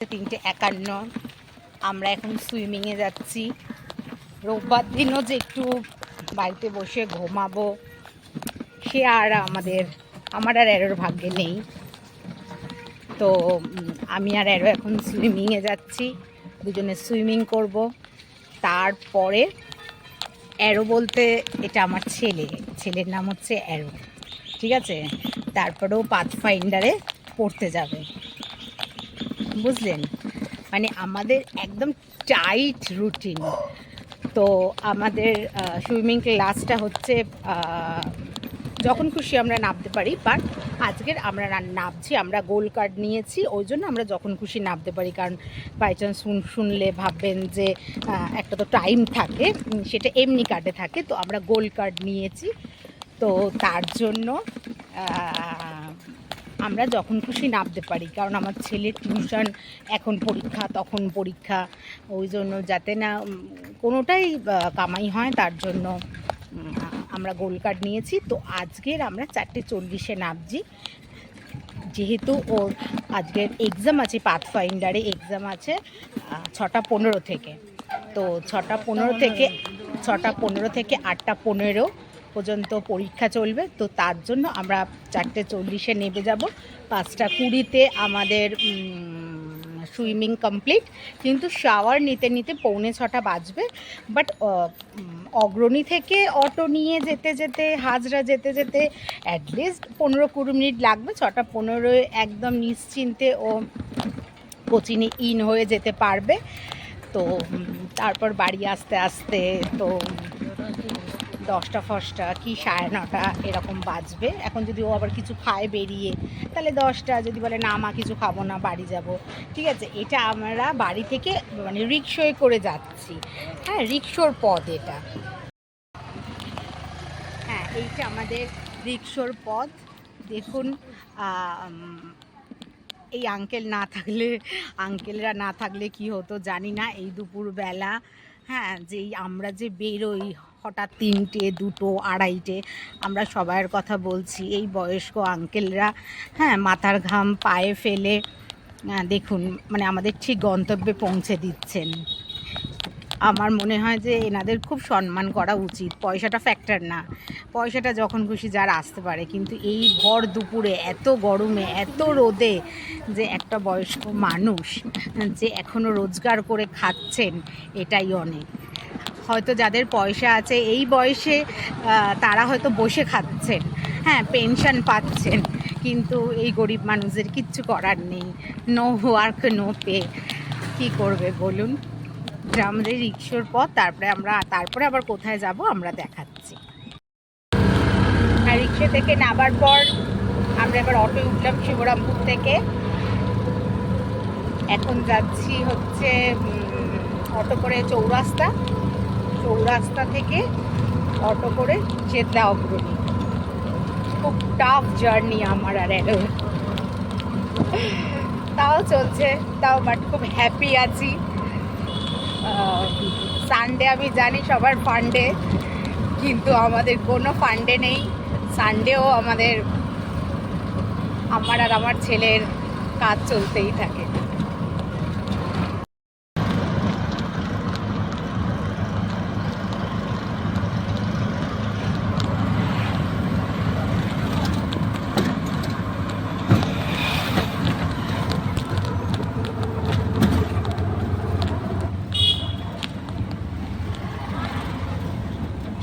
3:51 আমরা এখন সুইমিংয়ে যাচ্ছি। রোববার দিনও যে একটু বাড়িতে বসে ঘুমাবো সে আর আমার আর অ্যারোর ভাগ্যে নেই। তো আমি আর অ্যারো এখন সুইমিংয়ে যাচ্ছি, দুজনে সুইমিং করব। তারপরে অ্যারো বলতে এটা আমার ছেলের নাম হচ্ছে অ্যারো, ঠিক আছে। তারপরেও পাথফাইন্ডারে পড়তে যাবে, বুঝলেন। মানে আমাদের একদম টাইট রুটিন। তো আমাদের সুইমিং ক্লাসটা হচ্ছে যখন খুশি আমরা নামতে পারি, বাট আজকের আমরা নামছি, আমরা গোল্ড কার্ড নিয়েছি, ওই জন্য আমরা যখন খুশি নামতে পারি। কারণ বাই চান্স শুনলে ভাববেন যে একটা তো টাইম থাকে, সেটা এমনি কার্ডে থাকে, তো আমরা গোল্ড কার্ড নিয়েছি। তো তার জন্য আমরা যখন খুশি নামতে পারি, কারণ আমার ছেলের টিউশন, এখন পরীক্ষা তখন পরীক্ষা, ওই জন্য যাতে না কোনোটাই কামাই হয়, তার জন্য আমরা গোল্ড কার্ড নিয়েছি। তো আজকের আমরা 4:40-এ নামছি, যেহেতু ওর আজকের এক্সাম আছে, পাথফাইন্ডারে এক্সাম আছে 6:15 থেকে। তো 6:15 থেকে 8:15 পর্যন্ত পরীক্ষা চলবে। তো তার জন্য আমরা 4:40-এ নেমে যাব। 5:20-তে আমাদের সুইমিং কমপ্লিট, কিন্তু শাওয়ার নিতে 6:45 বাজবে। বাট অগ্রণী থেকে অটো নিয়ে যেতে হাজরা যেতে অ্যাটলিস্ট 15-20 মিনিট লাগবে। 6:15 একদম নিশ্চিন্তে ও কোচিনে ইন হয়ে যেতে পারবে। তো তারপর বাড়ি আসতে তো 10টা কি 9:30 এরকম বাজবে। এখন যদি ও আবার কিছু খায় বেরিয়ে, তাহলে 10টা। যদি বলে না মা কিছু খাবো না, বাড়ি যাব, ঠিক আছে। এটা আমরা বাড়ি থেকে মানে রিক্সায় করে যাচ্ছি, হ্যাঁ, রিক্সার পথ এটা, হ্যাঁ, এইটা আমাদের রিক্সার পথ। দেখুন, এই আঙ্কেলরা না থাকলে কি হতো জানি না, এই দুপুরবেলা, হ্যাঁ, যেই আমরা যে বেরোই হঠাৎ 3টে, 2টো, 2:30, আমরা সবার কথা বলছি। এই বয়স্ক আঙ্কেলরা, হ্যাঁ, মাথার ঘাম পায়ে ফেলে দেখুন মানে আমাদের ঠিক গন্তব্যে পৌঁছে দিচ্ছেন। আমার মনে হয় যে এনাদের খুব সম্মান করা উচিত। পয়সাটা ফ্যাক্টর না, পয়সাটা যখন খুশি যার আসতে পারে, কিন্তু এই ভর দুপুরে এত গরমে এত রোদে যে একটা বয়স্ক মানুষ যে এখনও রোজগার করে খাচ্ছেন, এটাই অনেক। হয়তো যাদের পয়সা আছে এই বয়সে তারা হয়তো বসে খাচ্ছেন, হ্যাঁ, পেনশন পাচ্ছেন, কিন্তু এই গরিব মানুষদের কিচ্ছু করার নেই। নো ওয়ার্ক নো পে, কী করবে বলুন। আমাদের রিক্সার পথ। তারপরে আবার কোথায় যাব আমরা দেখাচ্ছি। আর রিক্সা থেকে নামার পর আমরা এবার অটোয় উঠলাম শিবরামপুর থেকে। এখন যাচ্ছি হচ্ছে অটো করে চৌরাস্তা থেকে অটো করে চেতলা অগ্রণী। খুব টাফ জার্নি আমার আর এলো, তাও চলছে, বাট খুব হ্যাপি আছি। সানডে আমি জানি সবার ফান্ডে, কিন্তু আমাদের কোনো ফান্ডে নেই। সানডেও আমার আর আমার ছেলের কাজ চলতেই থাকে।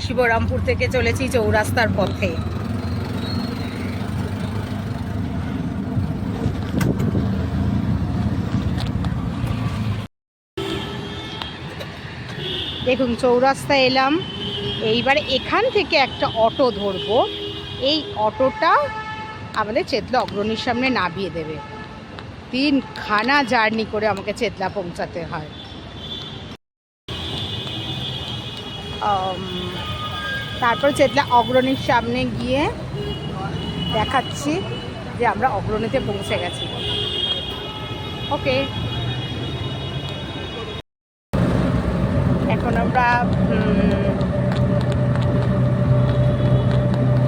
শিবরামপুর থেকে চলেছি চৌরাস্তার পথে। দেখুন চৌরাস্তা এলাম, এইবারে এখান থেকে একটা অটো ধরবো। এই অটোটা আমাদের চেতলা অগ্রণীর সামনে নামিয়ে দেবে। 3খানা জার্নি করে আমাকে চেতলা পৌঁছাতে হয়। তারপর চেতলা অগ্রণীর সামনে গিয়ে দেখাচ্ছি যে আমরা অগ্রণীতে পৌঁছে গেছি। ওকে, এখন আমরা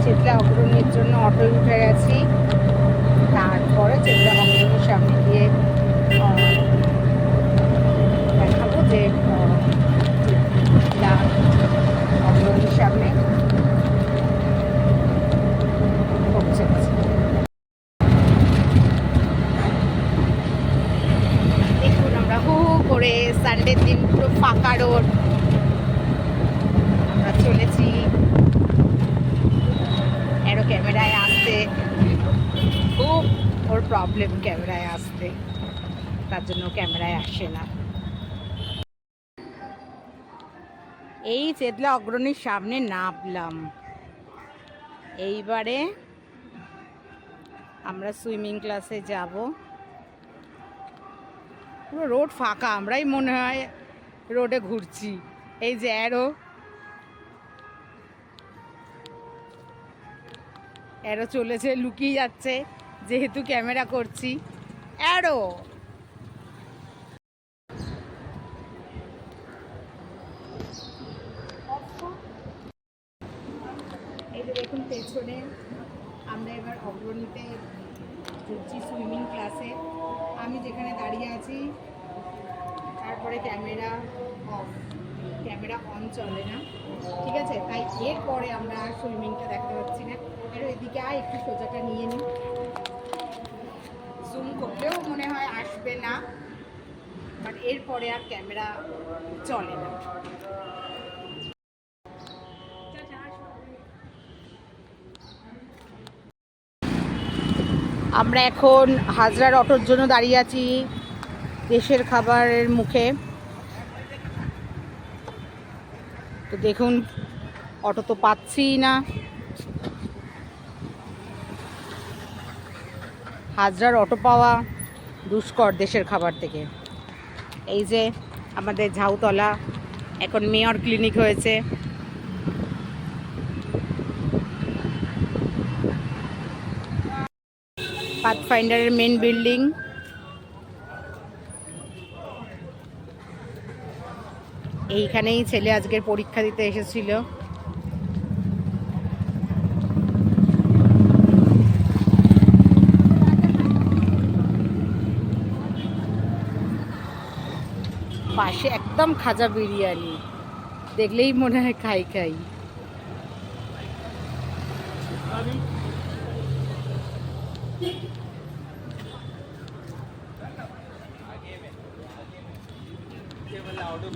চেতলা অগ্রণীর জন্য অটোয় উঠে গেছি। তারপরে চেতলা অগ্রণীর সামনে গিয়ে করে, সানডের দিন পুরো ফাঁকা রোড, আমরা চলেছি। এরও ক্যামেরায় আসতে খুব ওর প্রবলেম, ক্যামেরায় আসতে, তার জন্য ক্যামেরায় আসে না। এই চেতলা অগ্রণীর সামনে নামলাম। এইবারে আমরা সুইমিং ক্লাসে যাব। পুরো রোড ফাঁকা, আমরাই মনে হয় রোডে ঘুরছি। এই যে অ্যারো চলেছে, লুকিয়ে যাচ্ছে যেহেতু ক্যামেরা করছি। অ্যারো এই যে দেখুন পেছনে, আমরা এবার অগ্রণীতে ঘুরছি সুইমিং ক্লাসে। আমি যেখানে দাঁড়িয়ে আছি, তারপরে ক্যামেরা অফ, ক্যামেরা অন চলে না, ঠিক আছে? তাই এরপরে আমরা আর সুইমিংটা দেখতে পাচ্ছি না। আর এদিকে একটু সোজাটা নিয়ে নিই, জুম করলেও মনে হয় আসবে না, বাট এরপরে আর ক্যামেরা চলে না। আমরা এখন হাজরার অটোর জন্য দাঁড়িয়ে আছি দেশের খাবারের মুখে। তো দেখুন অটো তো পাচ্ছি না। হাজরার অটো পাওয়া দুষ্কর দেশের খাবার থেকে। এই যে আমাদের ঝাউতলা এখন মেয়র ক্লিনিক হয়েছে। পাথফাইন্ডারের মেন বিল্ডিং। এইখানেই ছেলে আজকের পরীক্ষা দিতে এসেছিল। পাশে একদম খাজা বিরিয়ানি, দেখলেই মনে হয় খাই খাই।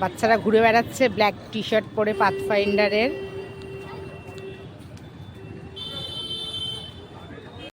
বাচ্চারা ঘুরে বেড়াচ্ছে ব্ল্যাক টি শার্ট পরে পাথফাইন্ডারের।